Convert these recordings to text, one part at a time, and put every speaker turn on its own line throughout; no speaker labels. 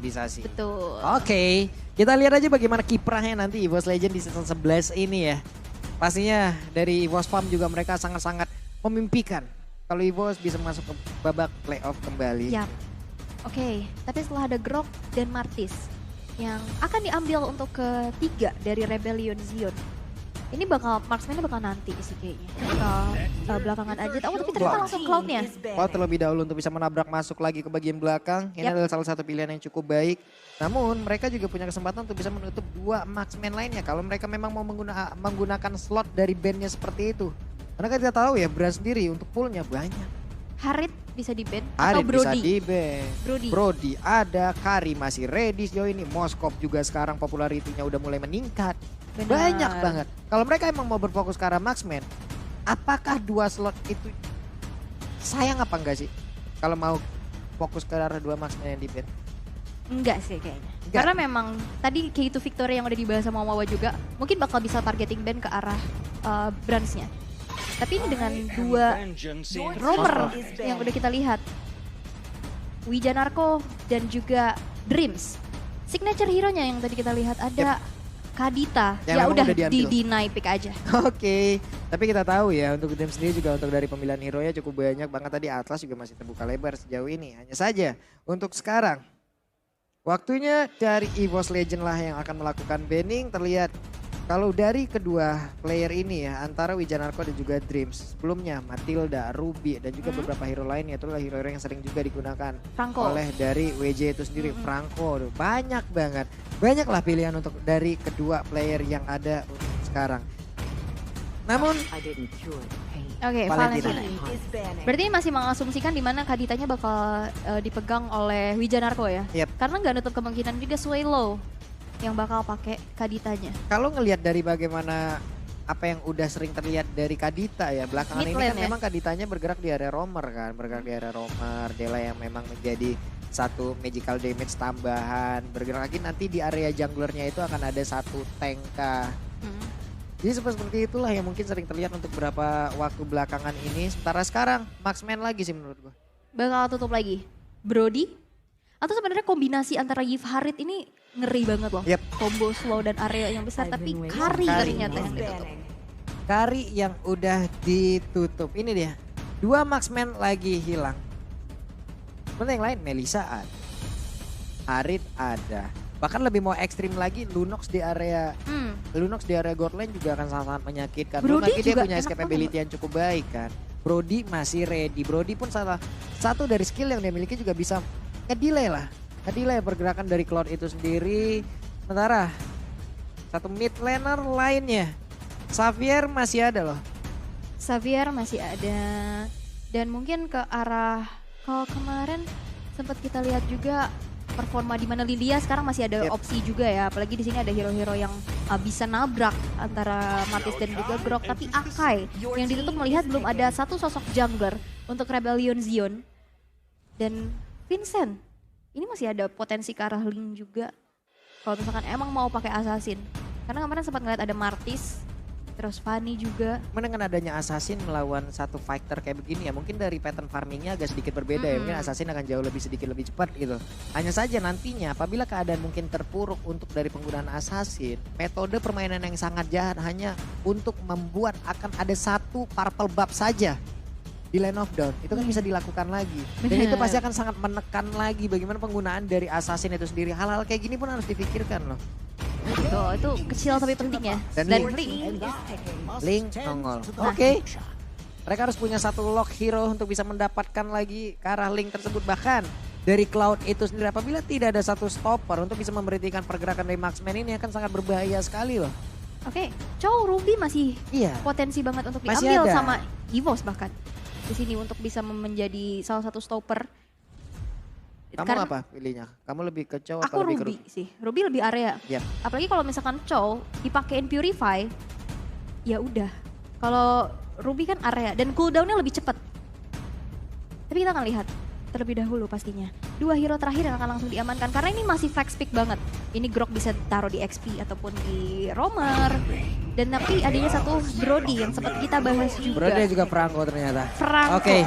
bisa sih.
Betul.
Oke, kita lihat aja bagaimana kiprahnya nanti EVOS Legend di season 11 ini ya. Pastinya dari EVOS Farm juga mereka sangat-sangat memimpikan kalau EVOS bisa masuk ke babak playoff kembali.
Yap. Oke, tapi setelah ada Grok dan Martis yang akan diambil untuk ketiga dari Rebellion Zion. Ini marksman-nya bakal nanti sih kayaknya. Bakal belakangan aja. Oh tapi ternyata langsung Cloud-nya.
Cloud terlebih dahulu untuk bisa menabrak masuk lagi ke bagian belakang. Ini adalah salah satu pilihan yang cukup baik. Namun mereka juga punya kesempatan untuk bisa menutup 2 marksman lainnya. Kalau mereka memang mau menggunakan slot dari bandnya seperti itu. Karena kita tahu ya Brand sendiri untuk poolnya banyak.
Harit bisa di-ban atau
Harit
Brody?
bisa di-ban. Brody ada, Kari masih ready sejauh ini. Moskov juga sekarang popularitinya udah mulai meningkat.
Benar.
Banyak banget. Kalau mereka emang mau berfokus ke arah marksman, apakah 2 slot itu sayang apa enggak sih? Kalau mau fokus ke arah 2 marksman yang di-ban?
Enggak sih kayaknya.
Enggak.
Karena memang tadi K2 Victory yang udah dibahas sama Wawa juga, mungkin bakal bisa targeting ban ke arah Brands-nya. Tapi ini dengan 2 roamer yang udah kita lihat. Wijanarko dan juga Dreams. Signature hero-nya yang tadi kita lihat ada Kadita.
Yang
Ya
memang
udah
udah diambil.
di-deny pick aja.
Oke, tapi kita tahu ya untuk Dream sendiri juga untuk dari pemilihan hero-nya cukup banyak banget. Tadi Atlas juga masih terbuka lebar sejauh ini. Hanya saja untuk sekarang waktunya dari EVOS Legend lah yang akan melakukan banning. Terlihat kalau dari kedua player ini ya antara Wijanarko dan juga Dreams. Sebelumnya Matilda, Ruby dan juga beberapa hero lainnya itu adalah hero-hero yang sering juga digunakan
Franco.
oleh dari WJ itu sendiri. Franco, banyak banget. Banyaklah pilihan untuk dari kedua player yang ada untuk sekarang. Namun
Oke,
Valentina.
Valentina. Berarti ini masih mengasumsikan di mana Kaditanya bakal dipegang oleh Wijanarko ya?
Yep.
Karena nggak nutup kemungkinan juga Swallow yang bakal pakai Kaditanya.
Kalau ngelihat dari bagaimana apa yang udah sering terlihat dari Kadita ya belakangan
Mid
ini
lane
kan
ya?
memang Kaditanya bergerak di area roamer kan, bergerak di area roamer, Dela yang memang menjadi satu magical damage tambahan, bergerak lagi nanti di area junglernya itu akan ada satu tank kah. Jadi seperti itulah yang mungkin sering terlihat untuk beberapa waktu belakangan ini. Sementara sekarang marksman lagi sih menurut gua.
Bakal tutup lagi Brody atau sebenarnya kombinasi antara Yves Harit ini ngeri banget loh.
Yep.
Combo slow dan area yang besar tapi Kari ternyata yang ditutup.
Kari yang udah ditutup. Ini dia. 2 marksman lagi hilang. Sebenarnya yang lain Melisa ada. Harit ada. Bahkan lebih mau ekstrim lagi Lunox di area Lunox di area god lane juga akan sangat menyakitkan. Belum
Brody
lagi dia
juga
punya
enak
escapability yang cukup baik kan. Brody masih ready. Brody pun salah satu dari skill yang dia miliki juga bisa ngedelay lah. Ngedelay pergerakan dari Cloud itu sendiri. Sementara satu mid laner lainnya Xavier masih ada loh.
Xavier masih ada dan mungkin ke arah kalau kemarin sempat kita lihat juga performa di mana Lilia sekarang masih ada opsi juga ya, apalagi di sini ada hero-hero yang bisa nabrak antara Martis dan juga Grok, tapi Akai yang ditutup melihat belum ada satu sosok jungler untuk Rebellion Zion dan Vincent. Ini masih ada potensi ke arah Link juga kalau misalkan emang mau pakai assassin, karena kemarin sempat ngeliat ada Martis. Terus Fanny juga.
Dengan adanya Assassin melawan satu fighter kayak begini ya mungkin dari pattern farmingnya agak sedikit berbeda ya. Mungkin Assassin akan jauh lebih sedikit lebih cepat gitu. Hanya saja nantinya apabila keadaan mungkin terpuruk untuk dari penggunaan Assassin. Metode permainan yang sangat jahat hanya untuk membuat akan ada satu purple buff saja di lane of down. Itu kan bisa dilakukan lagi. Dan itu pasti akan sangat menekan lagi bagaimana penggunaan dari Assassin itu sendiri. Hal-hal kayak gini pun harus dipikirkan loh.
Tuh, itu kecil tapi penting ya.
Dan
Link.
Link nongol. Oke. Mereka harus punya satu lock hero untuk bisa mendapatkan lagi ke arah Link tersebut. Bahkan dari Cloud itu sendiri apabila tidak ada satu stopper untuk bisa memberhentikan pergerakan dari marksman ini akan sangat berbahaya sekali loh.
Oke, Chow Ruby masih
Iya.
potensi banget untuk
Masih
diambil
ada.
sama EVOS bahkan. Di sini untuk bisa menjadi salah satu stopper.
Kamu
Karena
apa pilihnya? Kamu lebih ke Chow
aku
atau lebih ke
Ruby sih. Ruby lebih area.
Iya.
Apalagi kalau misalkan Chow dipakein Purify, ya udah. Kalau Ruby kan area dan cooldownnya lebih cepat. Tapi kita akan lihat terlebih dahulu pastinya. 2 hero terakhir yang akan langsung diamankan karena ini masih flex pick banget. Ini Grok bisa taruh di XP ataupun di roamer. Dan tapi adanya satu Brody yang sempat kita bahas juga.
Brody juga Franco ternyata.
Franco.
Oke.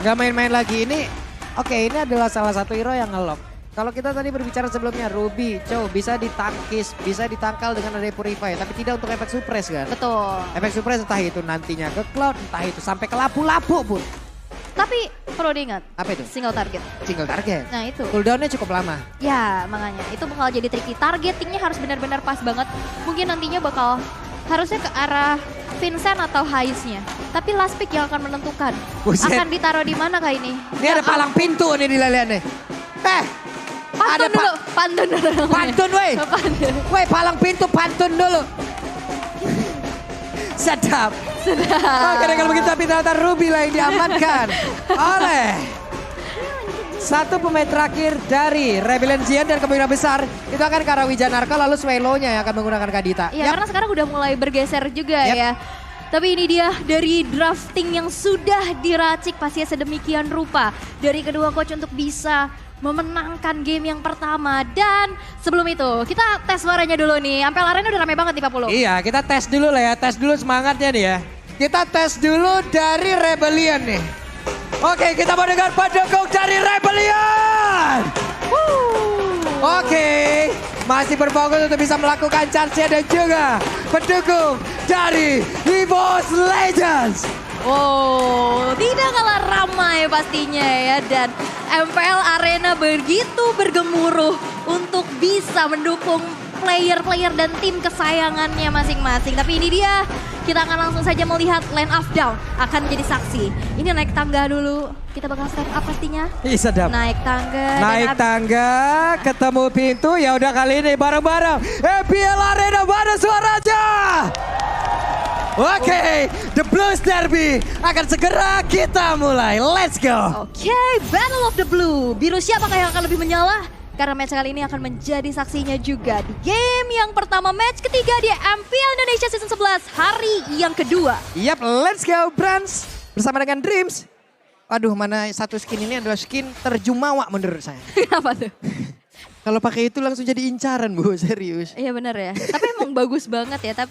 Nggak main-main lagi ini. Oke, ini adalah salah satu hero yang nge-lock. Kalau kita tadi berbicara sebelumnya, Ruby, Chow bisa ditangkis, bisa ditangkal dengan ada Purify, tapi tidak untuk efek suppress kan?
Betul.
Efek suppress entah itu nantinya ke Cloud, entah itu sampai ke lapu-lapu pun.
Tapi perlu diingat,
Apa itu?
single target.
Single target.
Nah itu.
Cooldownnya cukup lama.
Ya makanya itu bakal jadi tricky. Targetingnya harus benar-benar pas banget. Mungkin nantinya bakal harusnya ke arah Vincent atau Hayes-nya. Tapi last pick yang akan menentukan.
Buset.
Akan ditaruh di mana kah ini?
Ini ada palang pintu nih di lalian nih.
Pantun dulu. Pantun dulu.
Pantun weh.
Pantun.
Weh palang pintu pantun dulu. Sedap. Oke deh kalau begitu tapi ternyata Ruby lah yang diamankan oleh satu pemain terakhir dari Rebellion Zion dan kemungkinan besar itu akan ke arah Wijanarka lalu Swelo-nya yang akan menggunakan Kadita.
Ya karena sekarang udah mulai bergeser juga ya. Tapi ini dia dari drafting yang sudah diracik pastinya sedemikian rupa dari kedua coach untuk bisa memenangkan game yang pertama. Dan sebelum itu kita tes suaranya dulu nih. Ampel Arena udah rame banget nih Pak Pulu.
Iya kita tes dulu lah ya, tes dulu semangatnya nih ya. Kita tes dulu dari Rebellion nih. Oke kita mau dengar pendukung dari Rebellion. Oke masih berfokus untuk bisa melakukan charge-nya dan juga pendukung dari EVOS Legends.
Oh, tidak kalah ramai pastinya ya. Dan MPL Arena begitu bergemuruh untuk bisa mendukung player-player dan tim kesayangannya masing-masing. Tapi ini dia, kita akan langsung saja melihat Land of Down akan menjadi saksi. Ini naik tangga dulu, kita bakal step up pastinya.
Ih sedap.
Naik tangga.
Naik tangga, ketemu pintu, ya udah kali ini bareng-bareng. MPL Arena mana suaranya? Oke, The Blues Derby akan segera kita mulai. Let's go.
Oke, Battle of the Blue. Biru siapakah yang akan lebih menyala? Karena match kali ini akan menjadi saksinya juga di game yang pertama, match ketiga di MPL Indonesia Season 11 hari yang kedua.
Yap, let's go Brans. Bersama dengan Dreams. Aduh, mana satu skin ini adalah skin terjumawa menurut saya.
Kenapa tuh?
Kalau pakai itu langsung jadi incaran, Bu, serius.
Iya benar ya. Tapi emang bagus banget ya,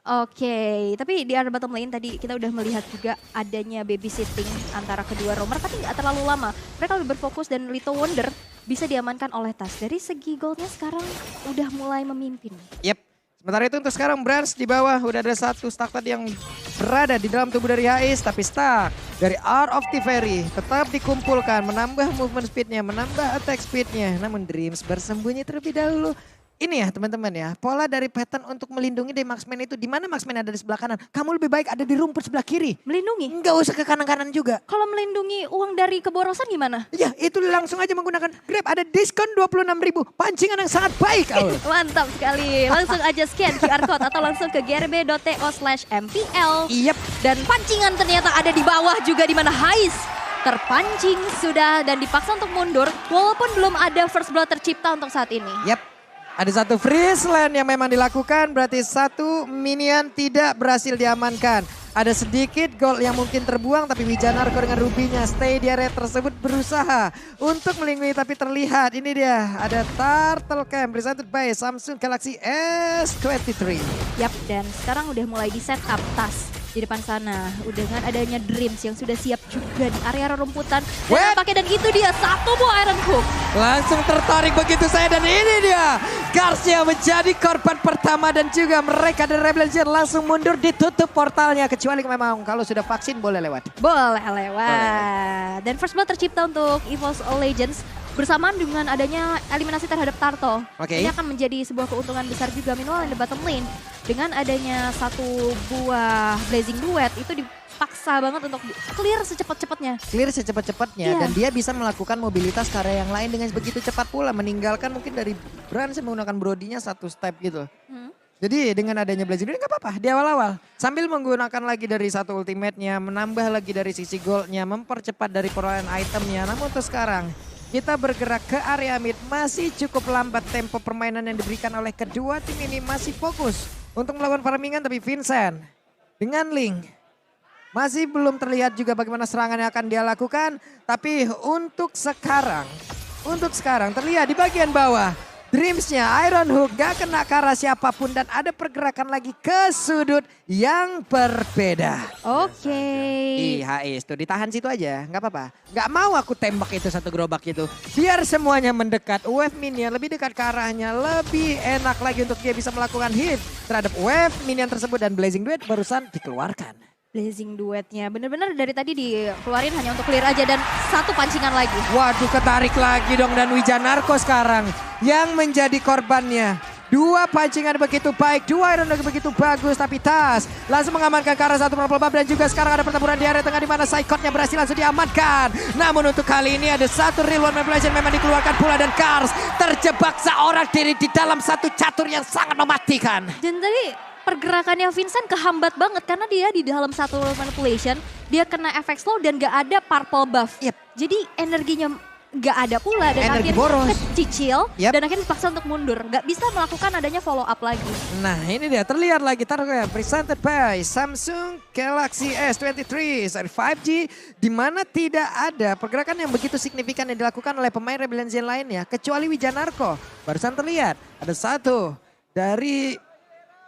Oke, tapi di area bottom lane tadi kita udah melihat juga adanya babysitting antara kedua roamer, tapi nggak terlalu lama. Mereka lebih berfokus dan Little Wonder bisa diamankan oleh Tas. Dari segi goldnya sekarang udah mulai memimpin.
Yap, sementara itu untuk sekarang Brans di bawah udah ada satu stack tadi yang berada di dalam tubuh dari Hais, tapi stack dari Art of the Fairy tetap dikumpulkan, menambah movement speednya, menambah attack speednya. Namun Dreams bersembunyi terlebih dahulu. Ini ya teman-teman ya, pola dari pattern untuk melindungi dari marksman itu. Di mana marksman ada di sebelah kanan, kamu lebih baik ada di rumput sebelah kiri.
Melindungi?
Enggak usah ke kanan-kanan juga.
Kalau melindungi uang dari keborosan gimana?
Ya itu langsung aja menggunakan Grab, ada diskon 26.000. Pancingan yang sangat baik.
Mantap sekali, langsung aja scan QR code atau langsung ke grb.to/mpl.
Yep.
Dan pancingan ternyata ada di bawah juga di mana Hais terpancing sudah dan dipaksa untuk mundur walaupun belum ada first blood tercipta untuk saat ini.
Yap. Ada satu freeze land yang memang dilakukan, berarti satu minion tidak berhasil diamankan. Ada sedikit gold yang mungkin terbuang, tapi Wijanarko dengan Rubinya stay di area tersebut berusaha untuk melindungi, tapi terlihat ini dia ada Turtle Camp presented by Samsung Galaxy S23.
Yap, dan sekarang udah mulai di setup Tas di depan sana. Udah dengan adanya Dreams yang sudah siap juga di area rumputan. Dan pakai dan itu dia satu buah Iron Hook.
Langsung tertarik begitu saya dan ini dia. Karsnya menjadi korban pertama dan juga mereka dari Rebellion langsung mundur, ditutup portalnya. Kecuali memang kalau sudah vaksin boleh lewat.
Boleh lewat. Dan first blood tercipta untuk EVOS Legends. Bersamaan dengan adanya eliminasi terhadap Turtle. Ini akan menjadi sebuah keuntungan besar juga. Meanwhile di bottom lane dengan adanya satu buah Blazing Duet itu dipaksa banget untuk clear secepat-cepatnya.
Clear secepat-cepatnya dan dia bisa melakukan mobilitas ke area yang lain dengan begitu cepat pula. Meninggalkan mungkin dari Brans yang menggunakan Brodinya satu step gitu. Jadi dengan adanya Blazing Duet nggak apa-apa di awal-awal. Sambil menggunakan lagi dari satu ultimate-nya, menambah lagi dari sisi gold-nya, mempercepat dari perolehan itemnya. Namun untuk sekarang kita bergerak ke area mid, masih cukup lambat tempo permainan yang diberikan oleh kedua tim ini, masih fokus untuk melakukan farmingan, tapi Vincent dengan Link masih belum terlihat juga bagaimana serangan yang akan dia lakukan. Tapi untuk sekarang terlihat di bagian bawah Dreamsnya Iron Hook gak kena ke arah siapapun dan ada pergerakan lagi ke sudut yang berbeda.
Oke.
Hais tuh ditahan situ aja, nggak apa-apa. Nggak mau aku tembak itu satu gerobak itu. Biar semuanya mendekat, wave minion lebih dekat ke arahnya, lebih enak lagi untuk dia bisa melakukan hit terhadap wave minion tersebut dan Blazing Duet barusan dikeluarkan.
Blazing duetnya bener-bener dari tadi dikeluarin hanya untuk clear aja dan satu pancingan lagi.
Waduh ketarik lagi dong dan Wijanarko sekarang yang menjadi korbannya. Dua pancingan begitu baik, dua Iron Hook begitu bagus tapi Tas langsung mengamankan ke arah satu purple buff dan juga sekarang ada pertempuran di area tengah di mana Psychotnya berhasil langsung diamankan. Namun untuk kali ini ada satu real one manipulation memang dikeluarkan pula dan Kars terjebak seorang diri di dalam satu catur yang sangat mematikan.
Dan tadi pergerakannya Vincent kehambat banget karena dia di dalam satu manipulation, dia kena efek slow dan gak ada purple buff.
Yep.
Jadi energinya gak ada pula dan
Energi
akhirnya
boros.
kecicil
Yep.
dan akhirnya dipaksa untuk mundur. Gak bisa melakukan adanya follow up lagi.
Nah ini dia terlihat lagi taruhnya presented by Samsung Galaxy S23 seri 5G di mana tidak ada pergerakan yang begitu signifikan yang dilakukan oleh pemain Rebellion Zen lainnya kecuali Wijanarko. Barusan terlihat ada satu dari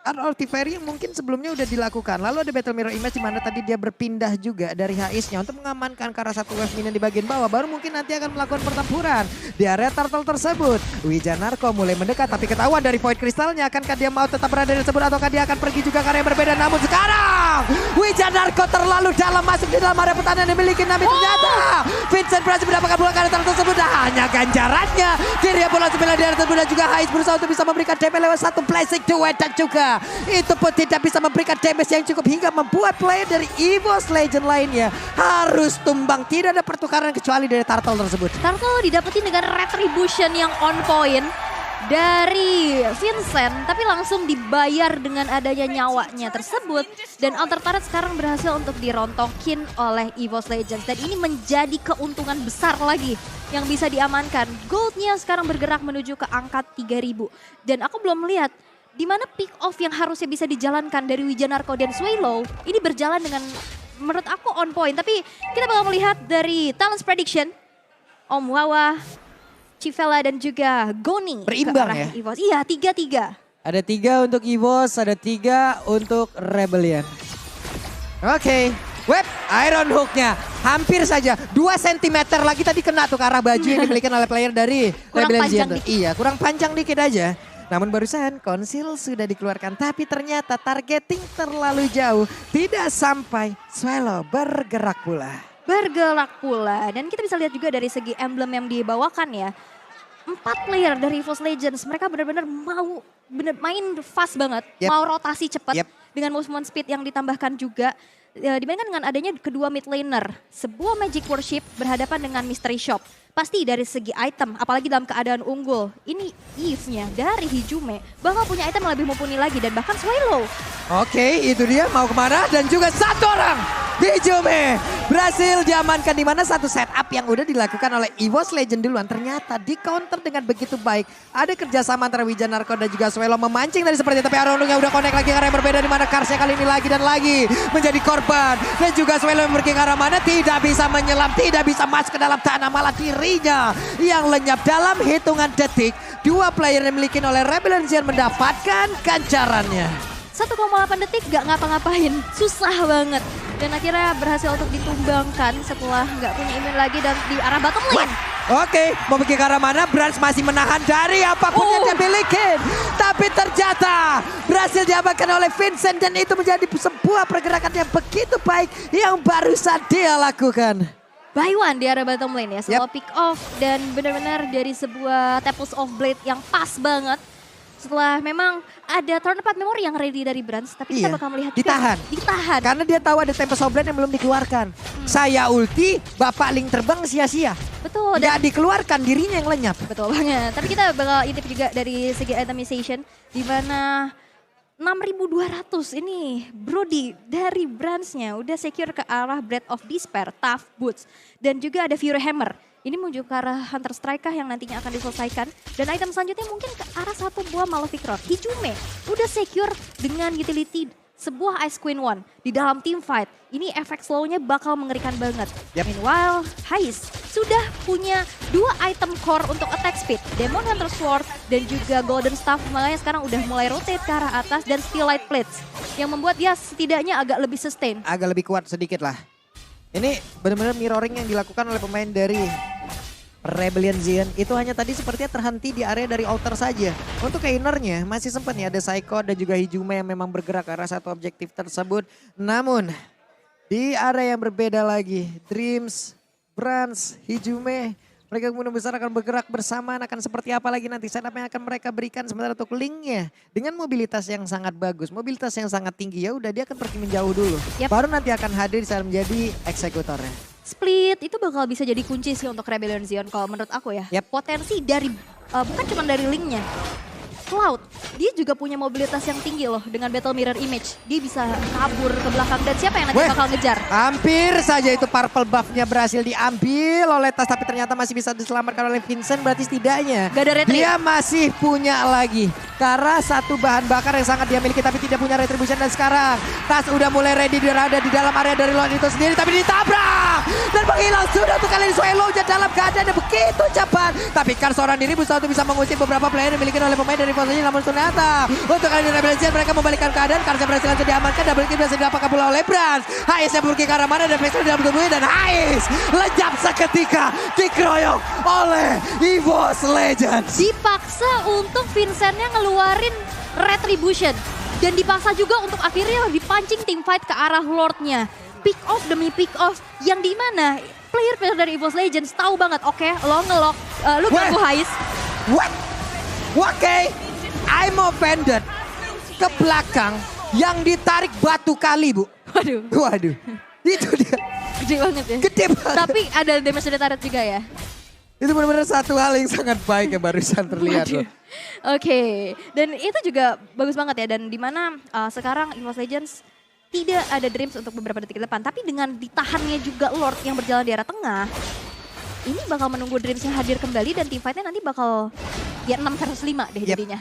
Ultivary yang mungkin sebelumnya udah dilakukan. Lalu ada Battle Mirror Image di mana tadi dia berpindah juga dari HIS-nya untuk mengamankan ke arah satu wave minion di bagian bawah. Baru mungkin nanti akan melakukan pertempuran di area turtle tersebut. Wijanarko mulai mendekat tapi ketahuan dari void kristalnya. Akankah dia mau tetap berada di tersebut ataukah dia akan pergi juga ke area yang berbeda. Namun sekarang Wijanarko terlalu dalam masuk di dalam area pertahanan yang dimiliki. Namun ternyata Vincent berhasil mendapatkan bola ke area turtle tersebut. Dan hanya ganjarannya. Dia bola sembilan di area tersebut dan juga HIS berusaha untuk bisa memberikan damage lewat satu blazing duet dan juga itu pun tidak bisa memberikan damage yang cukup hingga membuat player dari EVOS Legend lainnya harus tumbang. Tidak ada pertukaran kecuali dari Turtle tersebut.
Turtle didapetin dengan retribution yang on point dari Vincent, tapi langsung dibayar dengan adanya nyawanya tersebut. Dan Alter Turret sekarang berhasil untuk dirontokin oleh EVOS Legends. Dan ini menjadi keuntungan besar lagi yang bisa diamankan. Goldnya sekarang bergerak menuju ke angka 3000. Dan aku belum melihat di mana pick off yang harusnya bisa dijalankan dari Wijanarko dan Swallow ini berjalan dengan menurut aku on point. Tapi kita bakal melihat dari Talents Prediction, Om Wawa, Civella dan juga Goni
Berimbang
ke arah
ya?
EVOS. Iya, 3-3.
Ada 3 untuk EVOS, ada 3 untuk Rebellion. Oke, web Iron Hook-nya hampir saja 2 cm lagi tadi kena tuh ke arah baju yang dimiliki oleh player dari
Kurang
Rebellion
panjang
Zen.
dikit.
Iya, kurang panjang dikit aja. Namun barusan konsil sudah dikeluarkan tapi ternyata targeting terlalu jauh. Tidak sampai Swallow bergerak pula.
Bergerak pula dan kita bisa lihat juga dari segi emblem yang dibawakan ya. 4 player dari EVOS Legends mereka benar-benar mau main fast banget.
Yep.
Mau rotasi cepat
Yep.
dengan movement speed yang ditambahkan juga. Dibandingkan dengan adanya kedua mid laner. Sebuah Magic Worship berhadapan dengan Mystery Shop. Pasti dari segi item, apalagi dalam keadaan unggul. Ini Eve-nya dari Hijume bakal punya item yang lebih mumpuni lagi dan bahkan Swallow.
Oke, itu dia mau kemana dan juga satu orang Hijume berhasil diamankan di mana satu setup yang udah dilakukan oleh EVOS Legend duluan ternyata di counter dengan begitu baik. Ada kerjasama antara Wijanarko dan juga Swallow memancing tadi seperti itu, tapi Arondungnya udah connect lagi ke arah yang berbeda di mana Karsnya kali ini lagi dan lagi menjadi korban dan juga Swallow yang pergi ke arah mana tidak bisa menyelam, tidak bisa masuk ke dalam tanah, malah dirinya yang lenyap dalam hitungan detik. Dua player yang dimiliki oleh Rebellion Zen mendapatkan ganjarannya.
1,8 detik gak ngapa-ngapain, susah banget. Dan akhirnya berhasil untuk ditumbangkan setelah gak punya imun lagi dan di arah bottom lane.
Oke, mau pergi ke arah mana? Brans masih menahan dari apapun yang dia miliki. Tapi ternyata berhasil diamankan oleh Vincent dan itu menjadi sebuah pergerakan yang begitu baik yang barusan dia lakukan.
By one di arah bottom lane ya, solo pick off dan benar-benar dari sebuah Temples of Blade yang pas banget. Setelah memang ada turn 4 memory yang ready dari Brans, tapi kita bakal melihat
ditahan.
Ditahan.
Karena dia tahu ada Tempest of Blade yang belum dikeluarkan. Saya ulti, Bapak Link terbang sia-sia.
Betul.
Nggak dikeluarkan, dirinya yang lenyap.
Betul banget. Tapi kita bakal intip juga dari segi itemization, di mana 6.200 ini Brody dari Bransnya udah secure ke arah Breath of Despair, Tough Boots. Dan juga ada Fury Hammer. Ini menuju ke arah Hunter Strike yang nantinya akan diselesaikan. Dan item selanjutnya mungkin ke arah satu buah Malefic Rod. Hijume udah secure dengan utility sebuah Ice Queen One di dalam team fight, ini efek slownya bakal mengerikan banget.
Yep.
Meanwhile, Hais sudah punya 2 item core untuk attack speed, Demon Hunter Sword dan juga Golden Staff, makanya sekarang udah mulai rotate ke arah atas dan Steel Light Plates yang membuat dia setidaknya agak lebih sustain.
Agak lebih kuat sedikit lah. Ini benar-benar mirroring yang dilakukan oleh pemain dari Rebellion Zion itu hanya tadi sepertinya terhenti di area dari altar saja. Untuk ke innernya masih sempat nih ada Psycho dan juga Hijume yang memang bergerak ke arah satu objektif tersebut. Namun di area yang berbeda lagi, Dreams, Brans, Hijume, mereka kemungkinan besar akan bergerak bersamaan, akan seperti apa lagi nanti setup yang akan mereka berikan. Sementara untuk Linknya dengan mobilitas yang sangat bagus, mobilitas yang sangat tinggi, ya udah dia akan pergi menjauh dulu.
Yap.
Baru nanti akan hadir saat menjadi eksekutornya.
Split itu bakal bisa jadi kunci sih untuk Rebellion Zion kalau menurut aku ya.
Yap.
Potensi dari, bukan cuma dari Linknya. Cloud, dia juga punya mobilitas yang tinggi loh dengan Battle Mirror Image. Dia bisa kabur ke belakang dan siapa yang nanti bakal ngejar?
Hampir saja itu purple buff-nya berhasil diambil oleh Tas tapi ternyata masih bisa diselamatkan oleh Vincent. Berarti setidaknya
Gak ada retri.
dia masih punya lagi. Karena satu bahan bakar yang sangat dia miliki tapi tidak punya retribution. Dan sekarang Tas udah mulai ready berada di dalam area dari Lord itu sendiri. Tapi ditabrak dan menghilang sudah untuk kali ini. Swallow dalam keadaan yang begitu cepat. Tapi kan seorang diri berusaha untuk bisa mengusir beberapa player yang dimiliki oleh pemain dari posisi, namun ternyata untuk kali ini Rebellion mereka membalikkan keadaan karena berhasil langsung diamankan. Double kill berhasil didapatkan pula oleh Brans. Hais yang pergi ke arah mana dan Vexel dalam tubuhnya dan Hais lejap seketika dikeroyok oleh EVOS Legends.
Dipaksa untuk Vincentnya ngeluarin Retribution. Dan dipaksa juga untuk akhirnya dipancing team fight ke arah Lordnya. Pick off demi pick off yang dimana player-player dari EVOS Legends tahu banget, oke, lo ngelok, lu ganggu Hais.
What? Oke, I'm offended. Ke belakang yang ditarik batu kali, Bu.
Waduh,
Waduh, itu dia.
gede banget ya.
Gede banget.
Tapi ada damage dari turret juga ya.
Itu benar-benar satu hal yang sangat baik yang barusan terlihat loh.
Oke, dan itu juga bagus banget ya. Dan dimana sekarang EVOS Legends tidak ada Dreams untuk beberapa detik ke depan. Tapi dengan ditahannya juga Lord yang berjalan di arah tengah, ini bakal menunggu Dreams yang hadir kembali dan team fight-nya nanti bakal ya 6 versus 5 deh
Yep.
jadinya.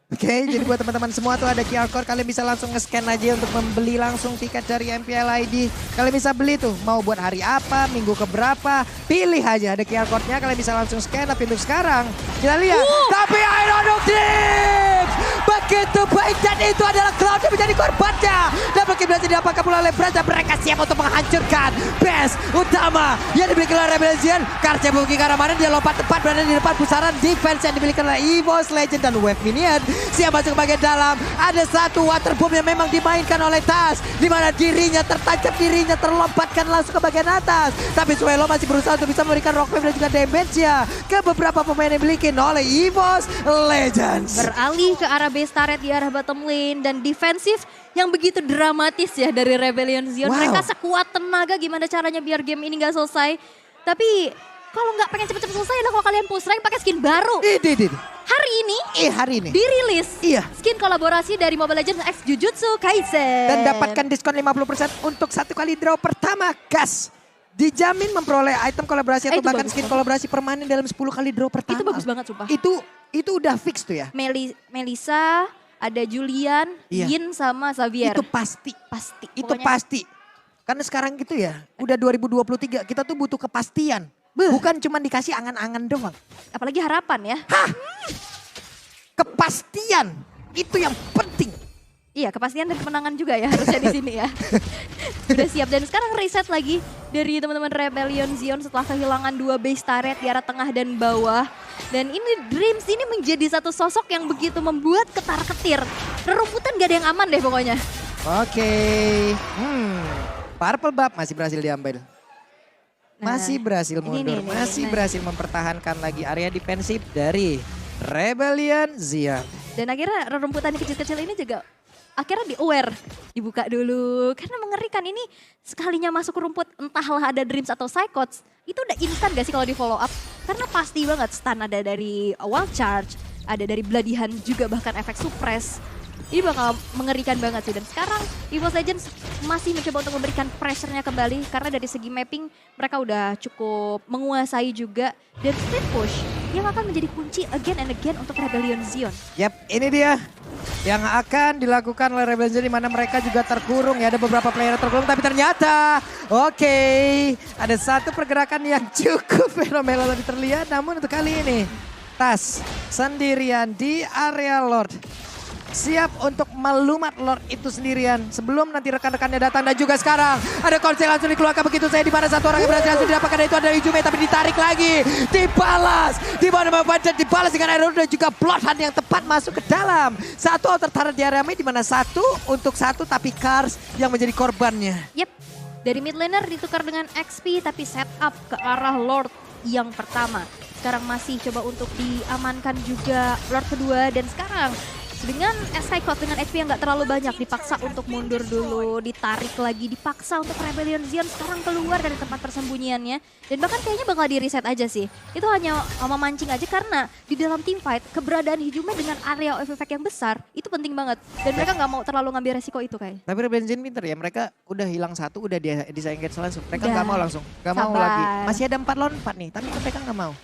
Oke, jadi buat teman-teman semua tuh ada QR code. Kalian bisa langsung nge-scan aja untuk membeli langsung tiket dari MPL ID. Kalian bisa beli tuh, mau buat hari apa, minggu keberapa. Pilih aja, ada QR code-nya. Kalian bisa langsung scan, tapi untuk sekarang kita lihat. Tapi Iron Dreams! Begitu baik dan itu adalah Cloud yang menjadi korbannya. Dan mungkin berhasil didapatkan pula oleh Brans dan mereka siap untuk menghancurkan base utama yang dimiliki oleh Rebellion. Karena mungkin karena mana dia lompat tepat berada di depan pusaran defense yang dimiliki oleh EVOS Legend dan Wave Minion. Siap masuk ke bagian dalam. Ada satu water bomb yang memang dimainkan oleh Tas. Di mana dirinya tertancap, dirinya terlompatkan langsung ke bagian atas. Tapi Swallow masih berusaha untuk bisa memberikan rock wave dan juga damage-nya ke beberapa pemain yang dimiliki oleh EVOS Legends.
Beralih ke arah base turret di arah bottom lane dan defensif yang begitu dramatis ya dari Rebellion Zion.
Wow.
Mereka sekuat tenaga gimana caranya biar game ini gak selesai. Tapi kalau nggak pengen cepet-cepet selesai adalah kalau kalian push rank pakai skin baru. Hari ini
Hari ini.
dirilis
Iya.
skin kolaborasi dari Mobile Legends X Jujutsu Kaisen.
Dan dapatkan diskon 50% untuk satu kali draw pertama. Gas. Dijamin memperoleh item kolaborasi atau
Itu
bahkan
bagus
skin
banget.
kolaborasi permanen dalam 10 kali draw pertama.
Itu bagus banget sumpah.
Itu udah fix tuh ya.
Melisa, ada Julian,
Iya.
Yin sama Xavier.
Itu pasti.
pasti.
Itu
Pokoknya
pasti. Karena sekarang gitu ya, udah 2023 kita tuh butuh kepastian. Bukan cuma dikasih angan-angan doang.
apalagi harapan ya.
Kepastian itu yang penting.
Iya, kepastian dan kemenangan juga ya harusnya di sini ya. Udah siap dan sekarang reset lagi dari teman-teman Rebellion Zion setelah kehilangan 2 base turret di arah tengah dan bawah. Dan ini Dreams ini menjadi satu sosok yang begitu membuat ketar-ketir. Rerumputan gak ada yang aman deh pokoknya.
Oke. Purple buff masih berhasil diambil. Masih berhasil mundur, masih berhasil mempertahankan lagi area defensif dari Rebellion Zion.
Dan akhirnya rerumputan yang kecil-kecil ini juga akhirnya di-aware. Dibuka dulu. Karena mengerikan ini sekalinya masuk rumput entahlah ada Dreams atau Psychots. Itu udah instan gak sih kalau di follow up? Karena pasti banget stun ada dari wild charge. Ada dari Bloody Hand juga bahkan efek suppress. Ini bakal mengerikan banget sih. Dan sekarang EVOS Legends masih mencoba untuk memberikan pressure-nya kembali. Karena dari segi mapping mereka udah cukup menguasai juga. Dan split push yang akan menjadi kunci again and again untuk Rebellion Zion.
Yap, ini dia yang akan dilakukan oleh Rebellion Zion, di mana mereka juga terkurung ya. Ada beberapa player terkurung, tapi ternyata ada satu pergerakan yang cukup fenomenal tadi terlihat. Namun untuk kali ini Tas sendirian di area Lord. Siap untuk melumat Lord itu sendirian sebelum nanti rekan-rekannya datang. Dan juga sekarang ada konsel langsung dikeluarkan begitu saya, di mana satu orang yang berhasil langsung didapatkan, itu ada Ijume, tapi ditarik lagi, dibalas, di mana Babajan dibalas dengan Aeron dan juga Bloodhound yang tepat masuk ke dalam. Satu outer turret di area mid, di mana satu untuk satu, tapi Cars yang menjadi korbannya.
Yep, dari mid laner ditukar dengan XP, tapi setup ke arah Lord yang pertama. Sekarang masih coba untuk diamankan juga Lord kedua, dan sekarang dengan SK Cloud dengan HP yang gak terlalu banyak dipaksa untuk mundur dulu, ditarik lagi, dipaksa untuk Rebellion Zion sekarang keluar dari tempat persembunyiannya. Dan bahkan kayaknya bakal di reset aja sih. Itu hanya memancing aja karena di dalam team fight keberadaan Ijume dengan area of effect yang besar itu penting banget. Dan mereka gak mau terlalu ngambil resiko itu kayak.
Tapi Rebellion Zion pinter ya, mereka udah hilang satu, udah disengage langsung. Mereka gak mau langsung, gak mau
Sabar.
lagi. Masih ada 4 lawan 4 nih, tapi mereka gak mau.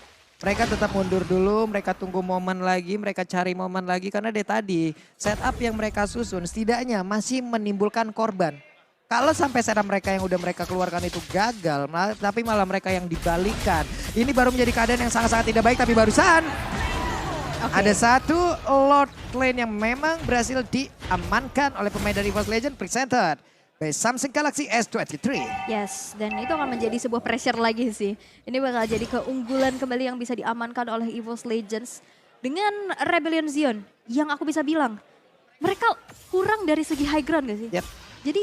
Mereka tetap mundur dulu, mereka tunggu momen lagi, mereka cari momen lagi. Karena dari tadi setup yang mereka susun setidaknya masih menimbulkan korban. Kalau sampai setup mereka yang udah mereka keluarkan itu gagal, tapi malah mereka yang dibalikan. Ini baru menjadi keadaan yang sangat-sangat tidak baik, tapi barusan ada satu Lord lane yang memang berhasil diamankan oleh pemain dari EVOS Legends presented by Samsung Galaxy S23.
Yes, dan itu akan menjadi sebuah pressure lagi sih. Ini bakal jadi keunggulan kembali yang bisa diamankan oleh EVOS Legends dengan Rebellion Zion. Yang aku bisa bilang, mereka kurang dari segi high ground gak sih?
Yep.
Jadi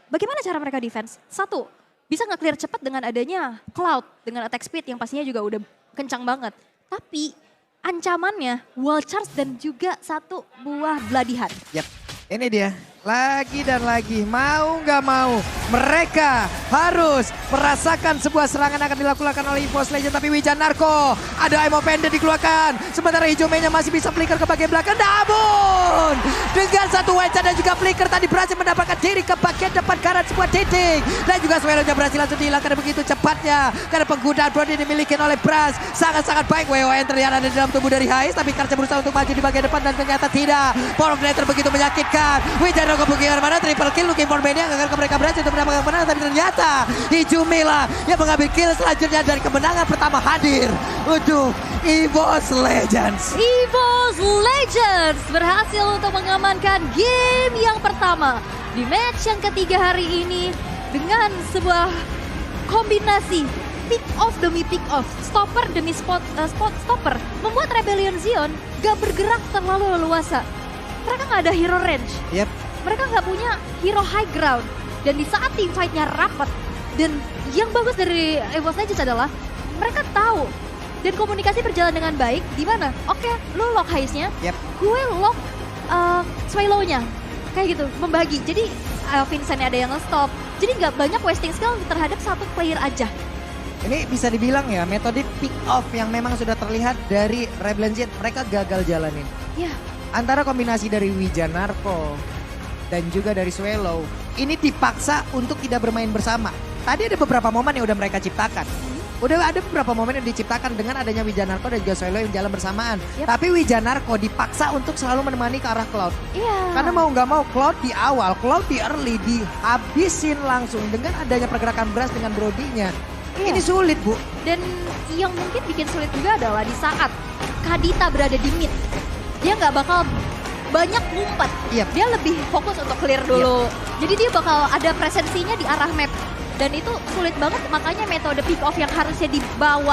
bagaimana cara mereka defense? Satu, bisa nge-clear cepat dengan adanya Cloud, dengan attack speed yang pastinya juga udah kencang banget. Tapi ancamannya wall charge dan juga satu buah Bloody Hand.
Yep, ini dia. Lagi dan lagi, mau nggak mau, mereka harus merasakan sebuah serangan akan dilakukan oleh EVOS Legends. Tapi Wijanarko, ada Emo Pendant dikeluarkan. Sementara Ijomenya masih bisa flicker ke bagian belakang. Namun, dengan satu headshot dan juga flicker tadi berhasil mendapatkan diri ke bagian depan karena sebuah titik. Dan juga Swellow-nya berhasil langsung dihilangkan begitu cepatnya. Karena penggunaan Brody dimiliki oleh Brass. Sangat-sangat baik. WON terlihat ada di dalam tubuh dari Hais. Tapi Karca berusaha untuk maju di bagian depan dan ternyata tidak. Power of Nether begitu menyakitkan. Wijanarko kemungkinan mana triple kill, looking for mania agar mereka berhasil untuk mendapatkan kemenangan, tapi ternyata Ijume lah yang mengambil kill selanjutnya dari kemenangan pertama hadir untuk EVOS Legends.
EVOS Legends berhasil untuk mengamankan game yang pertama di match yang ketiga hari ini dengan sebuah kombinasi pick off demi pick off, stopper demi spot stopper, membuat Rebellion Zion gak bergerak terlalu leluasa. Mereka gak ada hero range.
Yep.
Mereka nggak punya hero high ground. Dan di saat team fight-nya rapat, dan yang bagus dari EVOS Legends adalah mereka tahu dan komunikasi berjalan dengan baik. Di mana? Oke, lu lock Hais-nya, gue lock Swallow-nya. Kayak gitu, membagi. Jadi Vincent ada yang nge-stop. Jadi nggak banyak wasting skill terhadap satu player aja.
Ini bisa dibilang ya, metode pick off yang memang sudah terlihat dari Rebellion Zion, mereka gagal jalanin.
Ya.
Antara kombinasi dari Wijanarko dan juga dari Swallow, ini dipaksa untuk tidak bermain bersama. Tadi ada beberapa momen yang udah mereka ciptakan. Udah ada beberapa momen yang diciptakan dengan adanya Wijanarko dan juga Swallow yang jalan bersamaan. Tapi Wijanarko dipaksa untuk selalu menemani ke arah Cloud. Karena mau nggak mau Cloud di awal, Cloud di early dihabisin langsung dengan adanya pergerakan Brass dengan Brody-nya. Ini sulit, Bu.
Dan yang mungkin bikin sulit juga adalah di saat Kadita berada di mid. Dia nggak bakal banyak ngumpet. Dia lebih fokus untuk clear dulu. Jadi dia bakal ada presensinya di arah map. Dan itu sulit banget, makanya metode pick off yang harusnya dibawa